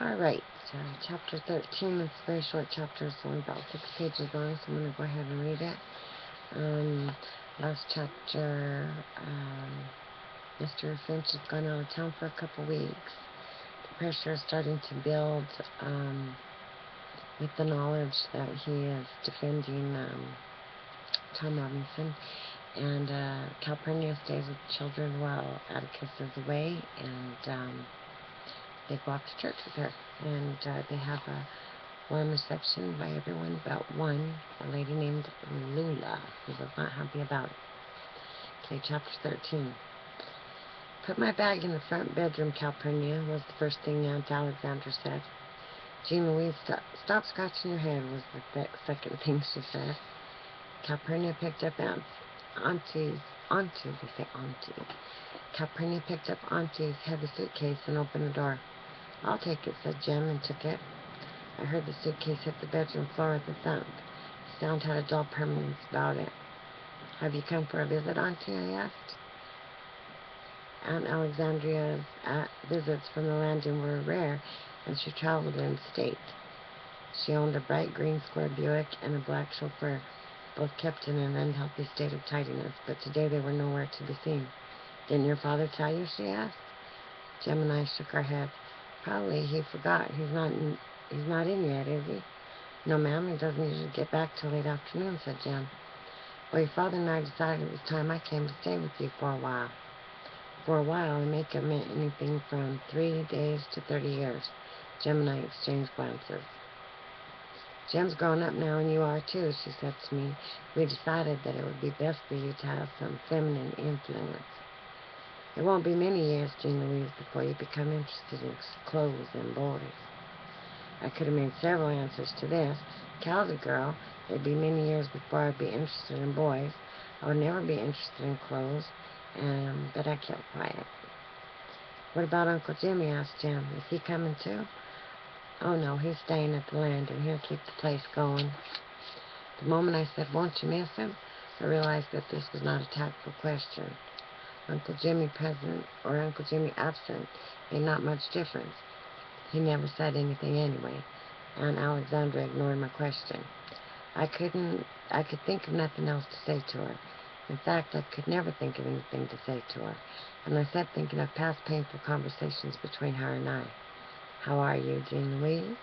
Alright, chapter 13. It's a very short chapter. It's only about 6 pages long, so I'm going to go ahead and read it. Last chapter, Mr. Finch has gone out of town for a couple weeks. The pressure is starting to build with the knowledge that he is defending Tom Robinson. And Calpurnia stays with the children while Atticus is away, and they go off to church with her. And they have a warm reception by everyone but one, a lady named Lula, who was not happy about it. Okay, chapter 13. Put my bag in the front bedroom, Calpurnia, was the first thing Aunt Alexandra said. Jean Louise, stop scratching your head, was the second thing she said. Calpurnia picked up Auntie's Calpurnia picked up Auntie's heavy suitcase and opened the door. I'll take it, said Jem, and took it. I heard the suitcase hit the bedroom floor with a thump. The sound had a dull permanence about it. Have you come for a visit, Auntie? I asked. Aunt Alexandria's visits from the landing were rare, and she traveled in state. She owned a bright green square Buick and a black chauffeur, both kept in an unhealthy state of tidiness, but today they were nowhere to be seen. Didn't your father tell you? She asked. Jem and I shook our heads. Probably he forgot. He's not in yet, is he? No, ma'am, he doesn't usually get back till late afternoon, said Jem. Well, your father and I decided it was time I came to stay with you for a while. For a while, in Maycomb meant anything from 3 days to 30 years. Jem and I exchanged glances. Jem's grown up now, and you are too, she said to me. We decided that it would be best for you to have some feminine influence. It won't be many years, Jean Louise, before you become interested in clothes and boys. I could have made several answers to this. Cal's a girl. It'd be many years before I'd be interested in boys. I would never be interested in clothes, but I kept quiet. What about Uncle Jimmy? Asked Jem. Is he coming too? Oh no, he's staying at the landing. He'll keep the place going. The moment I said, won't you miss him? I realized that this was not a tactful question. Uncle Jimmy present or Uncle Jimmy absent made not much difference. He never said anything anyway. Aunt Alexandra ignored my question. I could think of nothing else to say to her. In fact, I could never think of anything to say to her. And I sat thinking of past painful conversations between her and I. How are you, Jean Louise?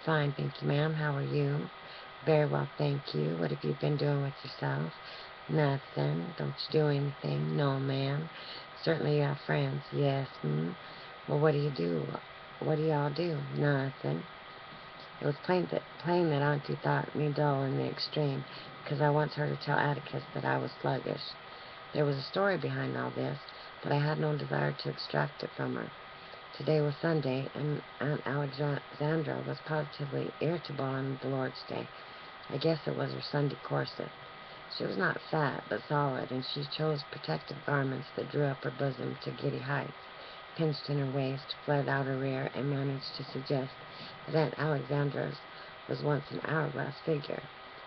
Fine, thank you, ma'am. How are you? Very well, thank you. What have you been doing with yourself? Nothing. Don't you do anything? No, ma'am. Certainly you have friends. Yes, Well, what do you do? What do y'all do? Nothing. It was plain that Auntie thought me dull in the extreme, because I once heard her tell Atticus that I was sluggish. There was a story behind all this, but I had no desire to extract it from her. Today was Sunday, and Aunt Alexandra was positively irritable on the Lord's Day. I guess it was her Sunday corset. She was not fat, but solid, and she chose protective garments that drew up her bosom to giddy heights, pinched in her waist, flared out her rear, and managed to suggest that Aunt Alexandra's was once an hourglass figure.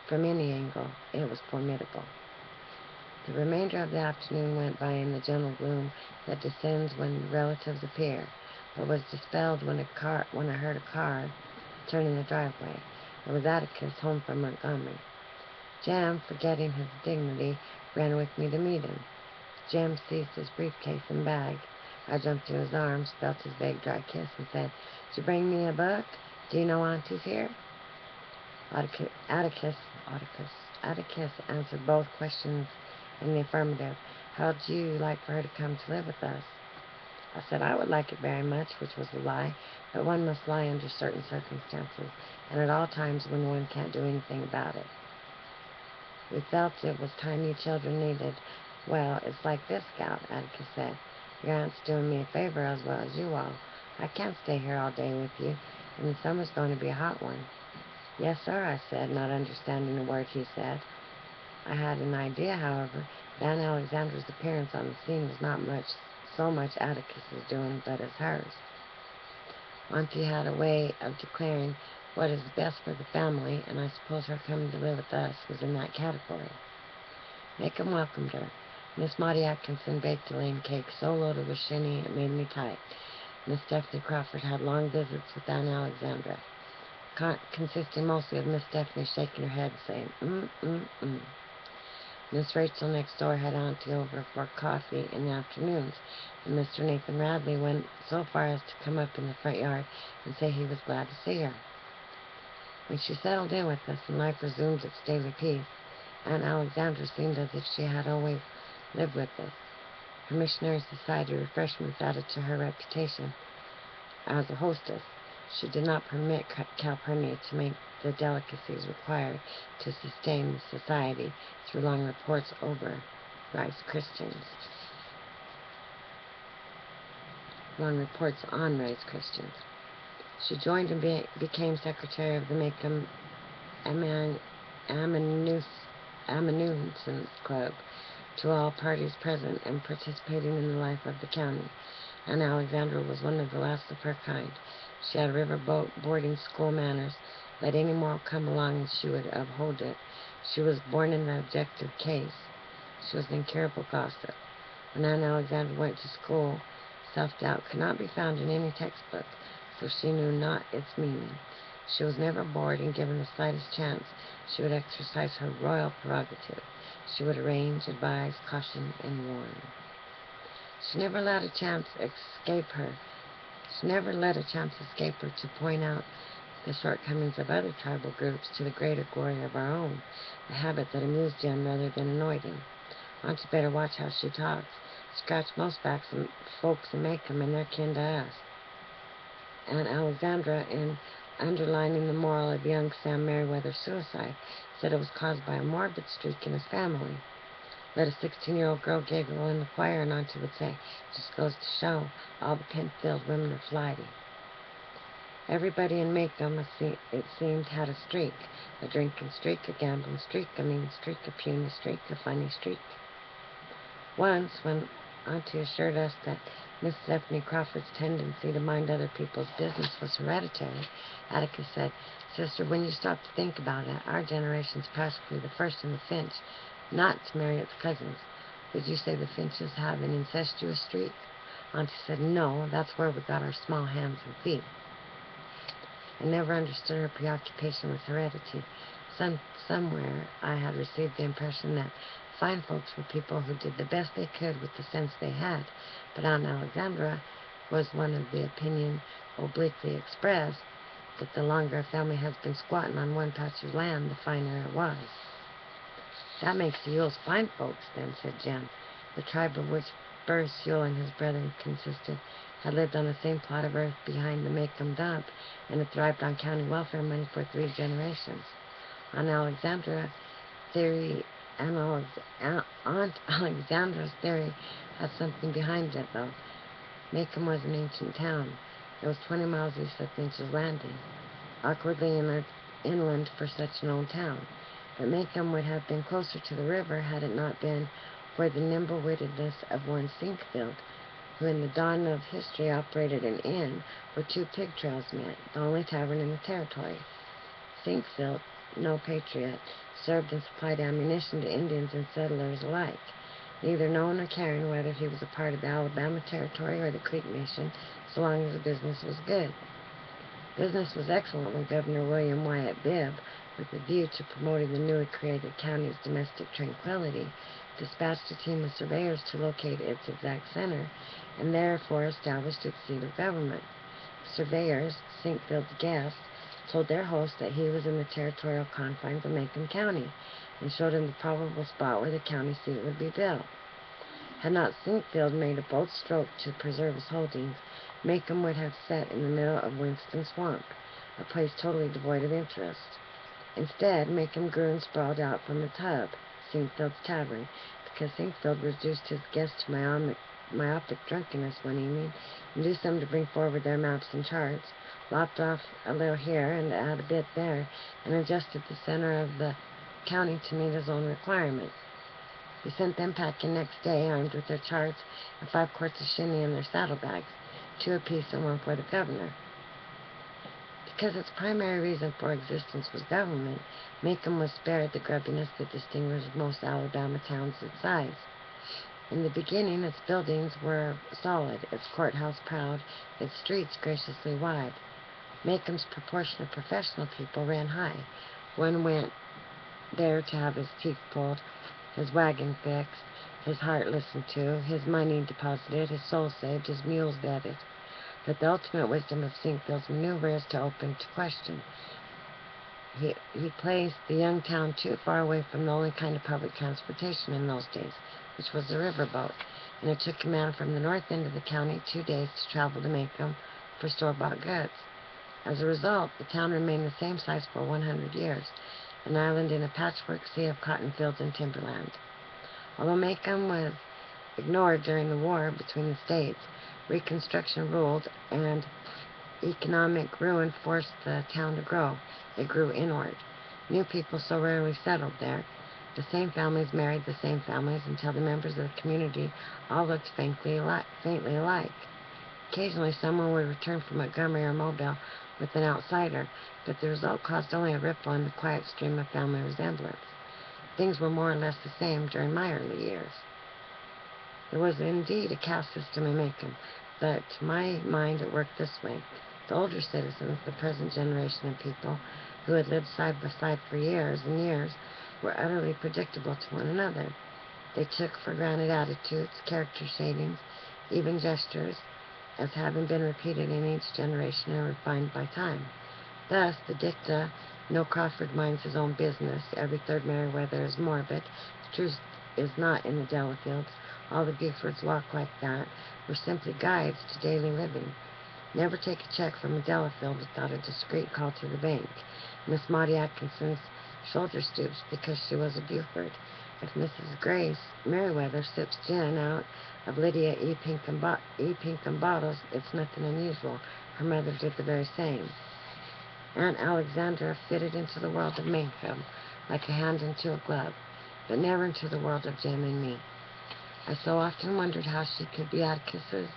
From any angle, it was formidable. The remainder of the afternoon went by in the gentle gloom that descends when relatives appear, but was dispelled when I heard a car turn in the driveway. It was Atticus home from Montgomery. Jem, forgetting his dignity, ran with me to meet him. Jem seized his briefcase and bag. I jumped in his arms, felt his vague dry kiss, and said, "Did you bring me a book? Do you know Auntie's here?" Atticus answered both questions in the affirmative. How'd you like for her to come to live with us? I said I would like it very much, which was a lie, but one must lie under certain circumstances, and at all times when one can't do anything about it. We felt it was time you children needed. Well, it's like this, Scout, Atticus said. Your aunt's doing me a favor as well as you all. I can't stay here all day with you, and the summer's going to be a hot one. Yes, sir, I said, not understanding a word he said. I had an idea, however, that Aunt Alexandra's appearance on the scene was not so much Atticus's doing, but as hers. Auntie had a way of declaring what is best for the family, and I suppose her coming to live with us was in that category. Maycomb welcomed her. Miss Maudie Atkinson baked a lame cake so loaded with shinny it made me tight. Miss Stephanie Crawford had long visits with Aunt Alexandra, consisting mostly of Miss Stephanie shaking her head and saying, mm. Miss Rachel next door had Auntie over for coffee in the afternoons, and Mr. Nathan Radley went so far as to come up in the front yard and say he was glad to see her. When she settled in with us and life resumed its daily peace, Aunt Alexandra seemed as if she had always lived with us. Her missionary society refreshments added to her reputation as a hostess. She did not permit Calpurnia to make the delicacies required to sustain the society through long reports over Rice Christians. Long reports on Rice Christians. She joined and became secretary of the Maycomb Amanuensis Club to all parties present and participating in the life of the county. And Alexandra was one of the last of her kind. She had riverboat boarding school manners. Let any moral come along and she would uphold it. She was born in the objective case. She was an incurable gossip. When Aunt Alexandra went to school, self-doubt could not be found in any textbook, so she knew not its meaning. She was never bored, and given the slightest chance, she would exercise her royal prerogative. She would arrange, advise, caution, and warn. She never let a chance escape her to point out the shortcomings of other tribal groups to the greater glory of our own, a habit that amused Jem rather than annoyed him. Auntie better watch how she talks. Scratch most folks in Maycomb and they're kin to us. Aunt Alexandra, in underlining the moral of young Sam Merriweather's suicide, said it was caused by a morbid streak in his family. Let a 16-year-old girl giggle in the choir, and Auntie would say, just goes to show, all the Penfield women are flighty. Everybody in Maycomb, it seemed, had a streak. A drinking streak, a gambling streak, a mean streak, a puny streak, a funny streak. Once, when Auntie assured us that Miss Stephanie Crawford's tendency to mind other people's business was hereditary, Atticus said, Sister, when you stop to think about it, our generation's practically the first in the Finch not to marry its cousins. Would you say the Finches have an incestuous streak? Auntie said, no, that's where we got our small hands and feet. I never understood her preoccupation with heredity. Somewhere I had received the impression that fine folks were people who did the best they could with the sense they had, but Aunt Alexandra was one of the opinion obliquely expressed that the longer a family has been squatting on one patch of land, the finer it was. That makes the Yules fine folks, then, said Jem. The tribe of which Burris Yule and his brethren consisted had lived on the same plot of earth behind the Maycomb dump and had thrived on county welfare money for 3 generations. Aunt Alexandra's theory had something behind it, though. Maycomb was an ancient town. It was 20 miles east of Finch's Landing, awkwardly inland for such an old town. But Maycomb would have been closer to the river had it not been for the nimble-wittedness of one Sinkfield, who in the dawn of history operated an inn where 2 pig trails met, the only tavern in the territory. Sinkfield, no patriot, served and supplied ammunition to Indians and settlers alike, neither knowing nor caring whether he was a part of the Alabama territory or the Creek Nation, so long as the business was good. Business was excellent when Governor William Wyatt Bibb, with a view to promoting the newly created county's domestic tranquility, dispatched a team of surveyors to locate its exact center, and therefore established its seat of government. The surveyors, Sinkfield's guests, told their host that he was in the territorial confines of Maycomb County, and showed him the probable spot where the county seat would be built. Had not Sinkfield made a bold stroke to preserve his holdings, Maycomb would have sat in the middle of Winston Swamp, a place totally devoid of interest. Instead, Maycomb grew and sprawled out from its hub, Sinkfield's Tavern, because Sinkfield reduced his guests to myopic drunkenness one evening, induced them to bring forward their maps and charts, lopped off a little here and add a bit there, and adjusted the center of the county to meet his own requirements. He sent them packing next day, armed with their charts and 5 quarts of shinny in their saddlebags, 2 apiece and 1 for the governor. Because its primary reason for existence was government, Maycomb was spared the grubbiness that distinguished most Alabama towns its size. In the beginning, its buildings were solid, its courthouse proud, its streets graciously wide. Maycomb's proportion of professional people ran high. One went there to have his teeth pulled, his wagon fixed, his heart listened to, his money deposited, his soul saved, his mules vetted. But the ultimate wisdom of Sinkfield's maneuver is to open to question. He placed the young town too far away from the only kind of public transportation in those days, which was the riverboat, and it took a man from the north end of the county 2 days to travel to Maycomb for store-bought goods. As a result, the town remained the same size for 100 years, an island in a patchwork sea of cotton fields and timberland. Although Maycomb was ignored during the war between the states, Reconstruction ruled, and economic ruin forced the town to grow. It grew inward. New people so rarely settled there. The same families married the same families until the members of the community all looked faintly alike. Occasionally someone would return from Montgomery or Mobile with an outsider, but the result caused only a ripple in the quiet stream of family resemblance. Things were more or less the same during my early years. There was indeed a caste system in Maycomb, but to my mind it worked this way. The older citizens, the present generation of people, who had lived side by side for years and years, were utterly predictable to one another. They took for granted attitudes, character shadings, even gestures, as having been repeated in each generation and refined by time. Thus, the dicta, "No Crawford minds his own business, every third Meriwether is morbid, the truth is not in the Delafields, all the Bufords walk like that," were simply guides to daily living. Never take a check from a Delafield without a discreet call to the bank. Miss Maudie Atkinson's shoulder stoops because she was a Buford. If Mrs. Grace Meriwether sips gin out of Lydia E. Pinkham bottles, it's nothing unusual. Her mother did the very same. Aunt Alexandra fitted into the world of Maycomb like a hand into a glove, but never into the world of Jem and me. I so often wondered how she could be Atticus's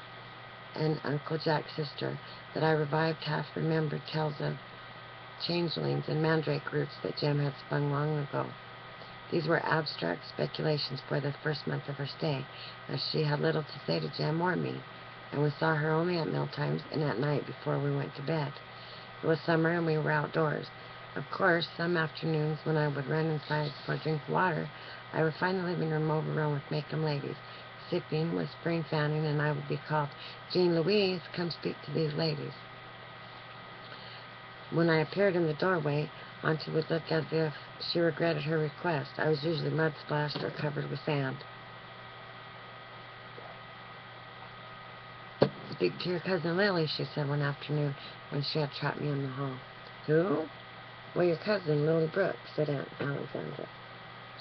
and Uncle Jack's sister that I revived half-remembered tales of changelings and mandrake roots that Jem had spun long ago. These were abstract speculations for the first month of her stay, as she had little to say to Jem or me, and we saw her only at mealtimes and at night before we went to bed. It was summer and we were outdoors. Of course, some afternoons when I would run inside for a drink of water, I would find the living room overrun with Maycomb ladies, sipping, whispering, fanning, and I would be called, "Jean Louise, come speak to these ladies." When I appeared in the doorway, Auntie would look as if she regretted her request. I was usually mud-splashed or covered with sand. "Speak to your cousin Lily," she said one afternoon when she had trapped me in the hall. "Who?" "Well, your cousin, Lily Brooks," said Aunt Alexandra.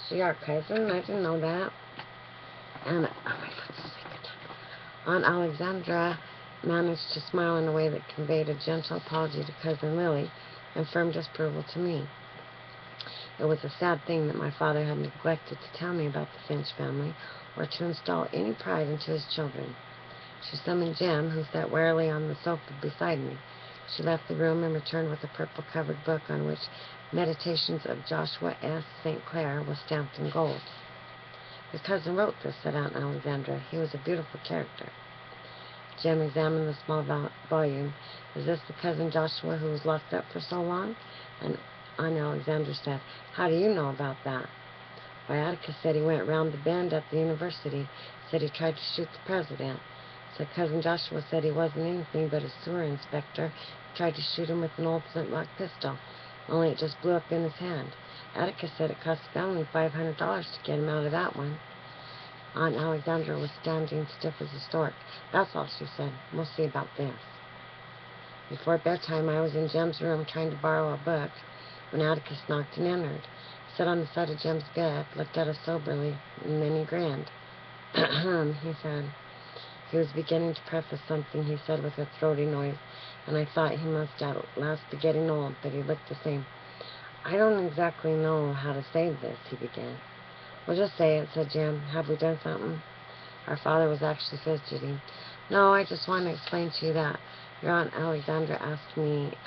"She our cousin? I didn't know that." Aunt Alexandra managed to smile in a way that conveyed a gentle apology to Cousin Lily and firm disapproval to me. It was a sad thing that my father had neglected to tell me about the Finch family or to install any pride into his children. She summoned Jem, who sat warily on the sofa beside me. She left the room and returned with a purple-covered book on which Meditations of Joshua S. St. Clair was stamped in gold. "Your cousin wrote this," said Aunt Alexandra. "He was a beautiful character." Jem examined the small volume. "Is this the cousin Joshua who was locked up for so long?" And Aunt Alexandra said, "How do you know about that?" "Why, Atticus said he went round the bend at the university, said he tried to shoot the president. Said cousin Joshua said he wasn't anything but a sewer inspector, tried to shoot him with an old flintlock pistol, only it just blew up in his hand. Atticus said it cost the family $500 to get him out of that one." Aunt Alexandra was standing stiff as a stork. "That's all," she said. "We'll see about this." Before bedtime, I was in Jem's room trying to borrow a book when Atticus knocked and entered. He sat on the side of Jem's bed, looked at us soberly, and then he grinned. He said. He was beginning to preface something he said with a throaty noise, and I thought he must at last be getting old, but he looked the same. "I don't exactly know how to say this," he began. "Well, just say it," said Jem. "Have we done something?" Our father was actually fidgeting. "No, I just want to explain to you that your Aunt Alexandra asked me,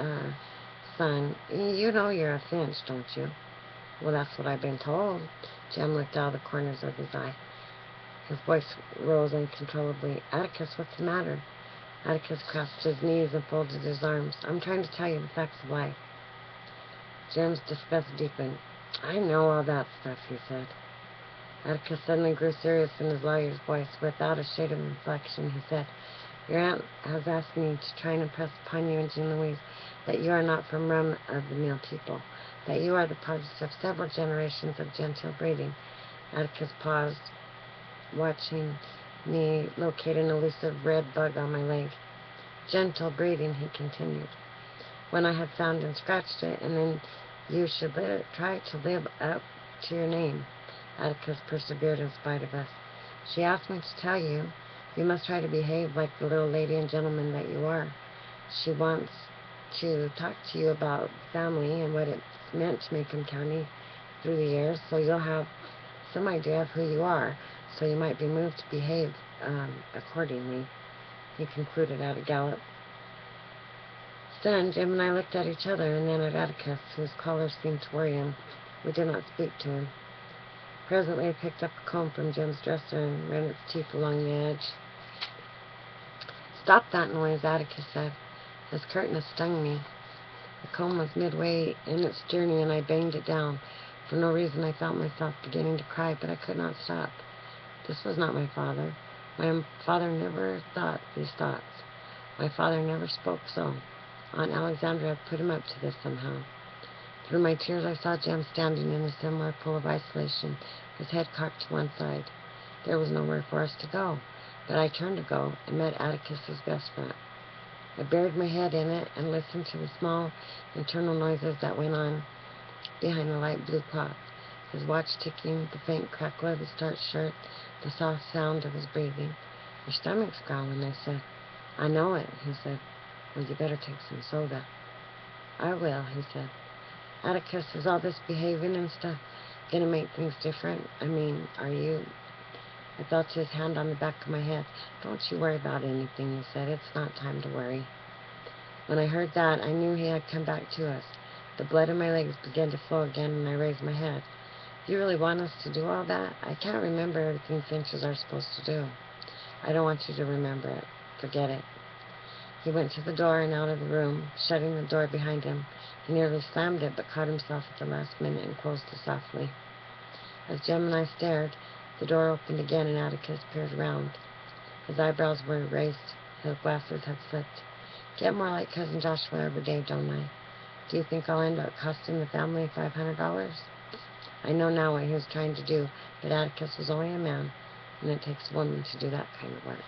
son, you know you're a Finch, don't you?" "Well, that's what I've been told." Jem looked out of the corners of his eye. His voice rose uncontrollably. Atticus, what's the matter? Atticus crossed his knees and folded his arms. I'm trying to tell you the facts of life. Jim's disgust deepened. I know all that stuff, he said. Atticus suddenly grew serious in his lawyer's voice. Without a shade of inflection, he said, Your aunt has asked me to try and impress upon you and Jean Louise that you are not from run-of-the-mill people, that you are the product of several generations of genteel breeding. Atticus paused, watching me locate an elusive red bug on my leg. Gentle breeding, he continued. When I had found and scratched it, and then you should try to live up to your name. Atticus persevered in spite of us. She asked me to tell you, you must try to behave like the little lady and gentleman that you are. She wants to talk to you about family and what it's meant to Maycomb County through the years, so you'll have some idea of who you are, so you might be moved to behave accordingly, he concluded at a gallop. Stunned, Jim and I looked at each other and then at Atticus, whose collar seemed to worry him. We did not speak to him. Presently, I picked up a comb from Jim's dresser and ran its teeth along the edge. Stop that noise, Atticus said. His curtness stung me. The comb was midway in its journey, and I banged it down. For no reason, I felt myself beginning to cry, but I could not stop. This was not my father. My father never thought these thoughts. My father never spoke so. Aunt Alexandra had put him up to this somehow. Through my tears, I saw Jem standing in a similar pool of isolation, his head cocked to one side. There was nowhere for us to go, but I turned to go and met Atticus's best friend. I buried my head in it and listened to the small internal noises that went on behind the light blue cloth. His watch ticking, the faint crackle of his starched shirt, the soft sound of his breathing. Your stomach's growling, I said. I know it, he said. Well, you better take some soda. I will, he said. Atticus, is all this behaving and stuff gonna make things different? I mean, are you... I felt his hand on the back of my head. Don't you worry about anything, he said. It's not time to worry. When I heard that, I knew he had come back to us. The blood in my legs began to flow again, and I raised my head. You really want us to do all that? I can't remember everything finches are supposed to do. I don't want you to remember it. Forget it. He went to the door and out of the room, shutting the door behind him. He nearly slammed it, but caught himself at the last minute and closed it softly. As Jem and I stared, the door opened again and Atticus peered around. His eyebrows were raised. His glasses had slipped. Get more like Cousin Joshua every day, don't I? Do you think I'll end up costing the family $500? I know now what he was trying to do, but Atticus was only a man, and it takes a woman to do that kind of work.